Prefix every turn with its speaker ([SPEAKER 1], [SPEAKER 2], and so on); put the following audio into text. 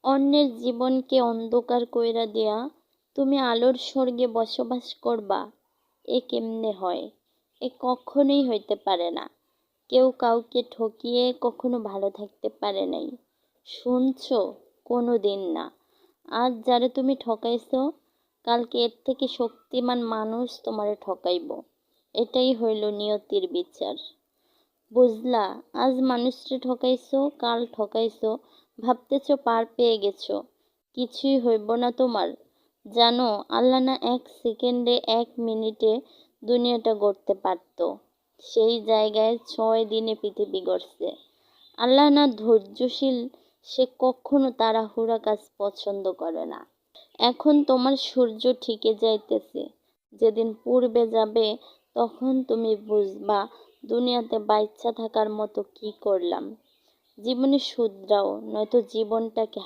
[SPEAKER 1] অন্যের জীবনকে অন্ধকার কইরা দিয়া তুমি আলোর স্বর্গে বসবাস করবা? এ কেমনে হয়? এ কখনোই হইতে পারে না। কেউ কাউকে ঠকিয়ে কখনো ভালো থাকতে পারে নাই। শুনছো? কোনো দিন না। আজ যারে তুমি ঠকাইছো, কালকে এর থেকে শক্তিমান মানুষ তোমারে ঠকাইব। এটাই হইল নিয়তির বিচার। বুঝলা? আজ মানুষরে ঠকাইছো, কাল ঠকাইছো, ভাবতেছো পার পেয়ে গেছো। কিছুই হইব না তোমার। জানো, আল্লাহ না 1 সেকেন্ডে 1 মিনিটে দুনিয়াটা গড়তে পারতো, সেই জায়গায় 6 দিনে পৃথিবী গড়ছে। আল্লাহ না ধৈর্যশীল, সে কখনো তাড়াহুড়া কাজ পছন্দ করে না। এখন তোমার সূর্য ঠিকে যাইতেছে, যেদিন পূর্বে যাবে তখন তুমি বুঝবা দুনিয়াতে বাইচ্চা থাকার মতো কি করলাম। জীবনে শুধরাও, নয়তো জীবনটাকে